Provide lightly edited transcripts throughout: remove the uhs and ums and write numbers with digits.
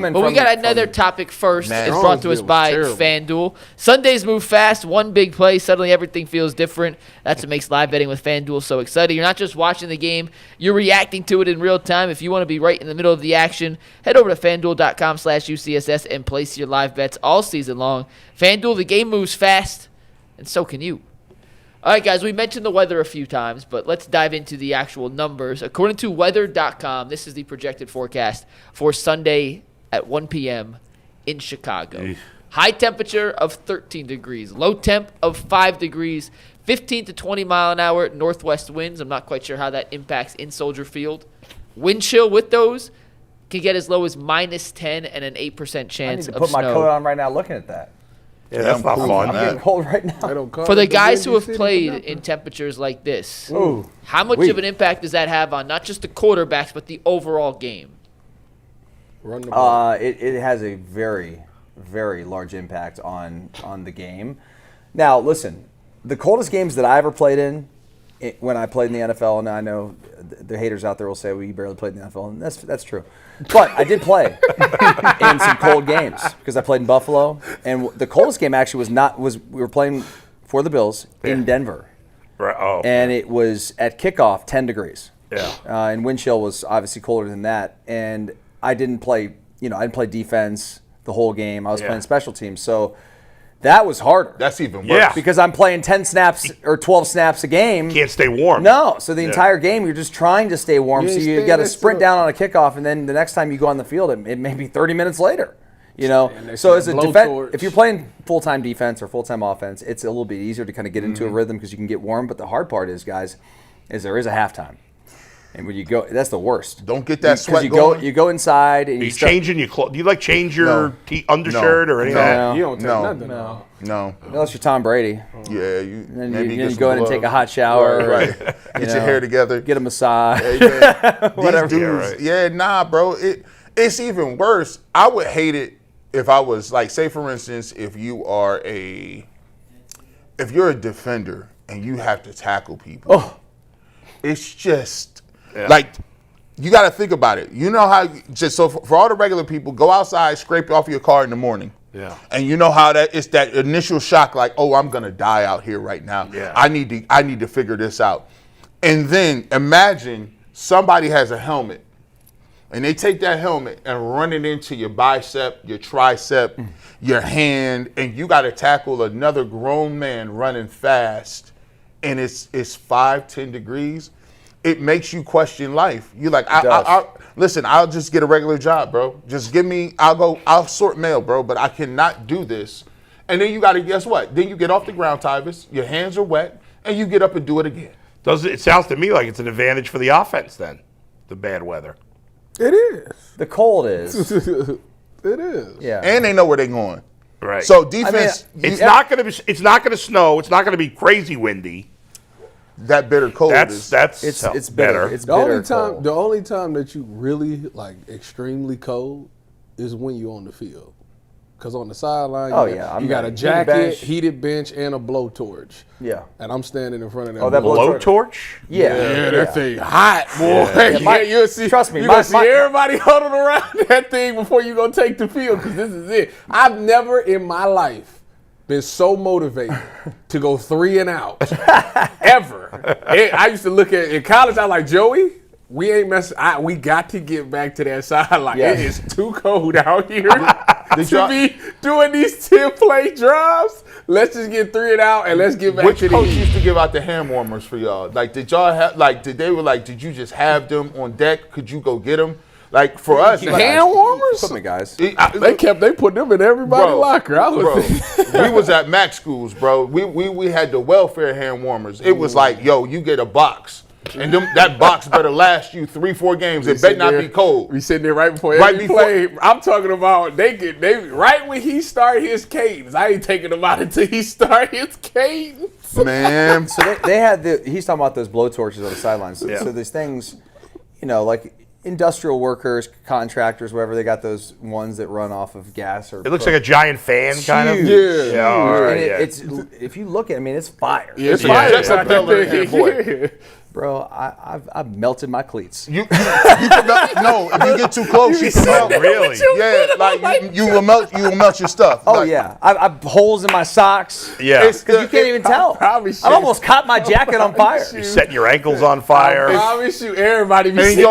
But we got another topic first. It's brought to us by FanDuel. Sundays move fast. One big play. Suddenly everything feels different. That's what makes live betting with FanDuel so exciting. You're not just watching the game. You're reacting to it in real time. If you want to be right in the middle of the action, head over to FanDuel.com/UCSS and place your live bets all season long. FanDuel, the game moves fast, and so can you. All right, guys, we mentioned the weather a few times, but let's dive into the actual numbers. According to weather.com, this is the projected forecast for Sunday at 1 p.m. in Chicago. High temperature of 13 degrees, low temp of 5 degrees, 15 to 20 mile an hour northwest winds. I'm not quite sure how that impacts in Soldier Field. Wind chill with those can get as low as -10 and an 8% chance of snow. I need to put my coat on right now looking at that. Yeah, that's not fun. I'm getting cold right now. For the guys who have played in temperatures like this, how much of an impact does that have on not just the quarterbacks but the overall game? It has a very, very large impact on the game. Now, listen, the coldest games that I ever played in, when I played in the NFL, and I know the haters out there will say, well, you barely played in the NFL, and that's true. But I did play in some cold games because I played in Buffalo, and the coldest game actually was we were playing for the Bills in Denver. Right. Oh. And it was at kickoff 10 degrees. Yeah. And wind chill was obviously colder than that. And I didn't play defense the whole game. I was playing special teams. So that was harder. That's even worse. Yeah. Because I'm playing 10 snaps or 12 snaps a game. Can't stay warm. No. So the entire game, you're just trying to stay warm. So you got to sprint down on a kickoff, and then the next time you go on the field, it may be 30 minutes later. You know, so as a defense, if you're playing full-time defense or full-time offense, it's a little bit easier to kind of get into a rhythm because you can get warm. But the hard part is, guys, is there is a halftime, and when you go, that's the worst. Don't get that sweat going. You go inside and you changing your clothes. Do you change your undershirt or anything? You don't take nothing. No. Unless you're Tom Brady. Yeah, then you go in and take a hot shower. Right. Get your hair together. Get a massage. Whatever. Dudes, bro. It's even worse. I would hate it. If I was say for instance, if you're a defender and you have to tackle people, it's just you got to think about it. You know how for all the regular people, go outside, scrape off your car in the morning. Yeah. And you know how it's that initial shock, I'm gonna die out here right now. Yeah. I need to figure this out. And then imagine somebody has a helmet. And they take that helmet and run it into your bicep, your tricep, your hand, and you got to tackle another grown man running fast, and it's 5-10 degrees. It makes you question life. You're like, listen, I'll just get a regular job, bro. Just give me, I'll sort mail, bro, but I cannot do this. And then you got to, guess what? Then you get off the ground, Tyvis, your hands are wet, and you get up and do it again. It sounds to me like it's an advantage for the offense then, the bad weather. It is. The cold is. It is. Yeah. And they know where they're going. Right. So defense. It's not going to snow. It's not going to be crazy windy. That bitter cold it's better. It's bitter cold. The only time that you really extremely cold is when you're on the field. Because on the sideline, you got a jacket, heated bench, and a blowtorch. Yeah. And I'm standing in front of that. Oh, that blowtorch? Yeah, that thing hot, boy. You'll see. Trust me. You're going to see everybody huddled around that thing before you're going to take the field, because this is it. I've never in my life been so motivated to go 3 and out, ever. I used to look at, in college, I was like, Joey, we ain't messing. We got to get back to that sideline. It is too cold out here to be doing these 10-play drives. Let's just get 3 and out and let's get back to the Which coach used to give out the hand warmers for y'all? Did y'all have did you just have them on deck? Could you go get them? For us, hand warmers? Put me, guys. They put them in everybody's locker. We was at Mac schools, bro. We had the welfare hand warmers. It was you get a box. And that box better last you 3-4 games. It better not be cold. We sitting there right before every play. I'm talking about they right when he start his cadence. I ain't taking him out until he start his cadence. Man. So they had he's talking about those blowtorches on the sidelines. So these things, industrial workers, contractors, wherever, they got those ones that run off of gas or. It looks like a giant fan, kind of. Yeah. All right, and it's if you look at, it's fire. Yeah, it's fire. Bro, I've melted my cleats. You can melt, no, if you get too close, you can melt. Really? Yeah, like you will melt your stuff. Oh Like, yeah, I've holes in my socks. Yeah. Because you can't even tell. promise I've you. almost caught my jacket on fire. You're setting your ankles on I fire. promise you, everybody be And sitting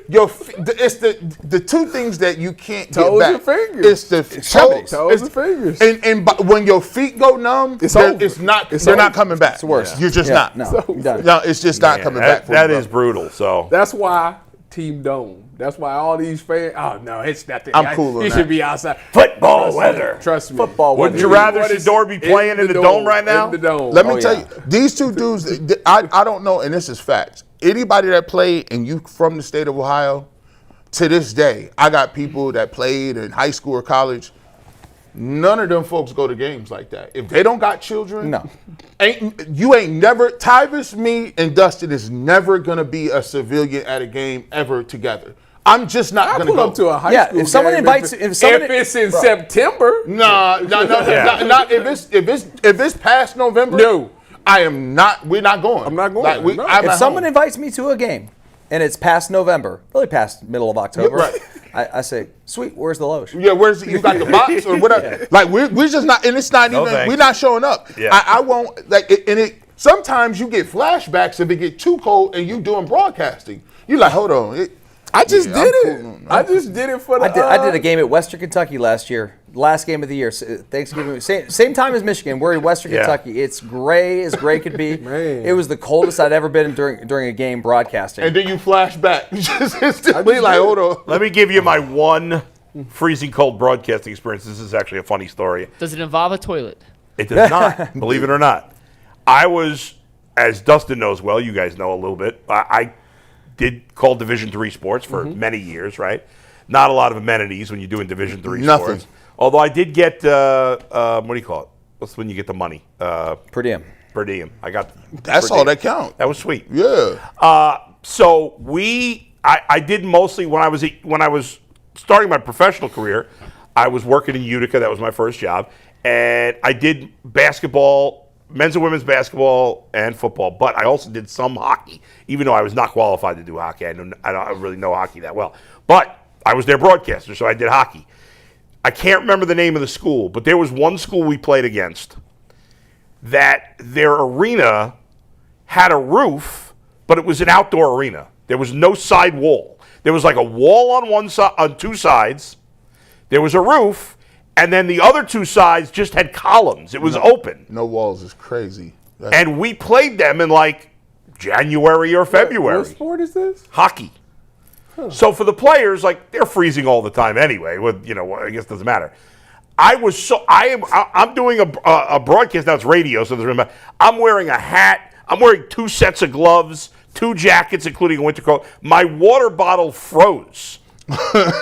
your feet, it's the two things that you can't Toes get and back. fingers. It's the Extremities. Toes and fingers. And when your feet go numb, It's they're- over. it's not. It's they're over. not coming back. It's worse. You're just Yeah, not. no, you're done. No, it's just not coming back. That is brutal. So That's why Team Dome. That's why all these fans. Oh no, it's nothing. I'm cool on You that. should be outside. Football Trust me. weather. Trust me. Football Wouldn't weather. you rather What is- Shedeur be playing in the dome right now? In the dome. Let me Oh, tell yeah. you, these two dudes. I don't know, and this is facts. Anybody that played and you from the state of Ohio, to this day, I got people that played in high school or college. None of them folks go to games like that. If they don't got children, No. you ain't never. Tyvis, me, and Dustin is never gonna be a civilian at a game ever together. I'm just not I gonna pull go. up to a high Yeah, school if someone game invites- if someone- if it's in September. Nah, not if it's past November. No. I am not. We're not going. I'm not going. Like, No. I'm If at someone home. invites me to a game and it's past November, really past middle of October, Yeah, right. I say, sweet, where's the Loge? Yeah, where's you got the box or whatever? Like we're just not, and it's not No even. thanks. We're not showing up. Yeah. I won't like, and it. Sometimes you get flashbacks if it get too cold and you doing broadcasting. You like, hold on. I just Yeah, did I'm it. cool on that. I just did it for the. I did a game at Western Kentucky last year, last game of the year, Thanksgiving, same time as Michigan. We're in Western Yeah. Kentucky. It's gray as gray could be. Man. It was the coldest I'd ever been during a game broadcasting. And then you flash back. Just instantly like, hold on. let me give you my one freezing cold broadcasting experience. This is actually a funny story. Does it involve a toilet? It does not, believe it or not. I was, as Dustin knows well, you guys know a little bit. I did call Division III sports for many years, right? Not a lot of amenities when you're doing Division III Nothing. sports. Although I did get, what do you call it? What's when you get the money? Per diem. Per diem. I got. That's per all diem. that count. That was sweet. Yeah. So I did mostly when I was starting my professional career, I was working in Utica. That was my first job, and I did basketball, men's and women's basketball, and football. But I also did some hockey, even though I was not qualified to do hockey. I don't really know hockey that well, but I was their broadcaster, so I did hockey. I can't remember the name of the school, but there was one school we played against that their arena had a roof, but it was an outdoor arena. There was no side wall. There was like a wall on one side, on two sides. There was a roof, and then the other two sides just had columns. It was open. No walls is crazy. And we played them in like January or February. What sport is this? Hockey. So for the players, like they're freezing all the time anyway. With I guess it doesn't matter. I'm doing a broadcast now. It's radio, so there's. I'm wearing a hat. I'm wearing 2 sets of gloves, 2 jackets, including a winter coat. My water bottle froze.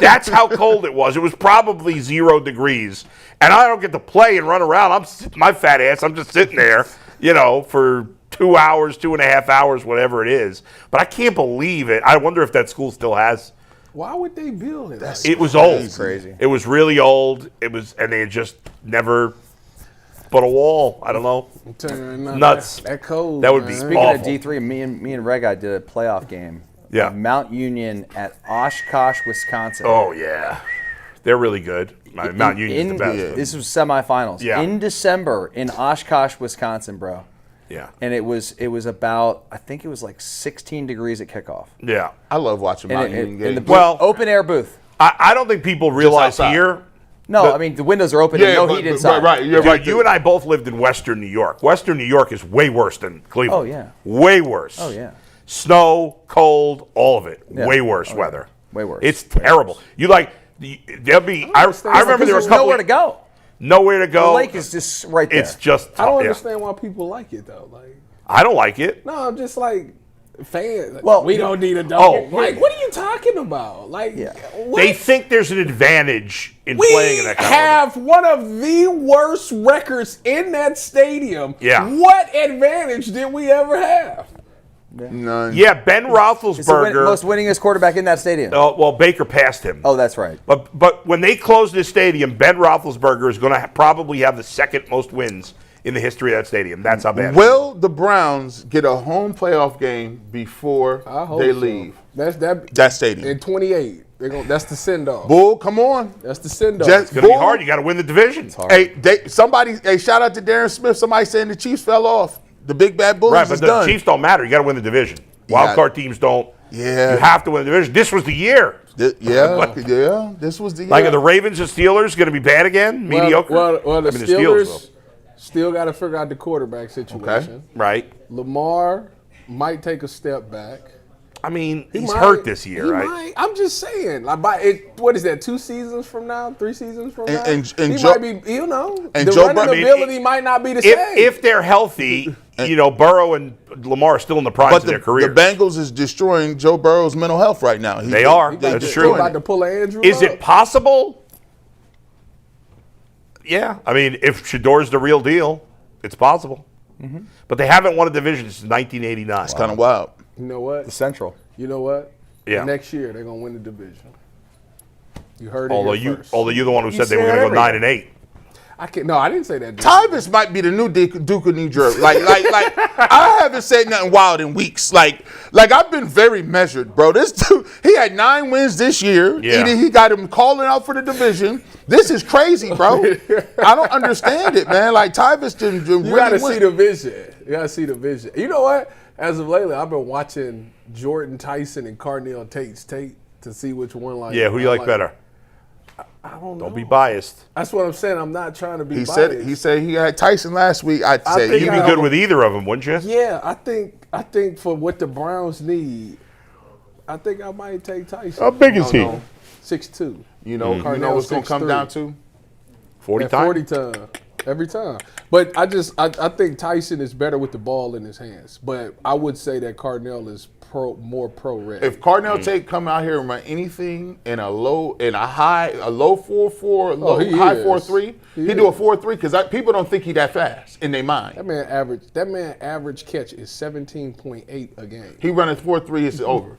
That's how cold it was. It was probably 0 degrees, and I don't get to play and run around. My fat ass. I'm just sitting there, for 2 hours, 2.5 hours, whatever it is. But I can't believe it. I wonder if that school still has. Why would they build it? Like It was old. Crazy. It was really old. And they had just never put a wall. I don't know. Nuts. That cold. That would be man. Speaking awful. of D3, me and Reg did a playoff game. Yeah. of Mount Union at Oshkosh, Wisconsin. Oh yeah, they're really good. Mount Union's the best. This was semifinals. Yeah. In December in Oshkosh, Wisconsin, bro. Yeah. And it was about, I think it was like 16 degrees at kickoff. Yeah. I love watching And Mount in Union the games. booth, Well- open air booth. I don't think people realize outside. here. No, The- I mean the windows are open and no heat inside. Right, you're Dude, right. you and I both lived in Western New York. Western New York is way worse than Cleveland. Oh, yeah. Way worse. Oh, yeah. Snow, cold, all of it. Yeah. Way worse Oh, yeah. weather. Way worse. It's terrible. You like, there'll be, I remember there were a There's couple. nowhere to go. Nowhere to The go. lake is just right there. It's just. I don't yeah. understand why people like it though. Like, I don't like it. no, I'm just like fans. Like, Well, we don't need a dome. Oh. Like, what are you talking about? Like, Yeah. what? They think there's an advantage in we playing in that kind of weather. have one of the worst records in that stadium. Yeah. What advantage did we ever have? None. Yeah, Ben It's the Roethlisberger. most winningest quarterback in that stadium. Well, Baker passed him. Oh, that's right. But when they close this stadium, Ben Roethlisberger is going to probably have the second most wins in the history of that stadium. That's how bad. Will the Browns get a home playoff game before they leave? That stadium in 28. That's the send off. Bull, come on. That's the send off. It's gonna be hard. You got to win the division. Hey, shout out to Darren Smith. Somebody saying the Chiefs fell off. The big bad Bulls Right, but is the done. Chiefs don't matter. You got to win the division. Wild card teams don't. Yeah. You have to win the division. This was the year. This was the year. Like, are the Ravens and Steelers going to be bad again? Mediocre? Well, the Steelers still got to figure out the quarterback situation. Okay. Right. Lamar might take a step back. I mean, he's hurt this year, right? Might. I'm just saying. Like, what is that? 2 seasons from now? 3 seasons from now? And he Joe, might be. And the Joe running ability might not be the same. If they're healthy, Burrow and Lamar are still in the prime of their career. The Bengals is destroying Joe Burrow's mental health right now. They are. That's true. About to pull an Andrew Is up. it possible? Yeah. I mean, if Shedeur's the real deal, it's possible. Mm-hmm. But they haven't won a division since 1989. It's kind of wild. You know what? The Central. You know what? Yeah. Next year they're gonna win the division. You heard it. Although you're the one who said they were said going to go everything. 9-8. I didn't say that. Tyvus might be the new Duke of New Jersey. Like I haven't said nothing wild in weeks. Like I've been very measured, bro. This dude, he had 9 wins this year. Yeah. He got him calling out for the division. This is crazy, bro. I don't understand it, man. Like Tyvus didn't really You gotta see the vision. You gotta see the vision. You know what? As of lately, I've been watching Jordan Tyson and Carnell Tate's tape to see which one Yeah, who do you like better? I don't know. Don't be biased. That's what I'm saying. I'm not trying to be He biased. said he had Tyson last week. I'd say think You'd be good with either of them, wouldn't you? Yeah, I think for what the Browns need, I think I might take Tyson. How big is he? 6'2". you know what's gonna come 6'3". down to? 40 At times? 40 times. Every time. But I think Tyson is better with the ball in his hands. But I would say that Carnell is more pro-ready. If Carnell Tate come out here and run anything in a low 4.4, high 4.3, he do a 4.3 because people don't think he that fast in their mind. That man average catch is 17.8 a game. He running 4.3, it's over.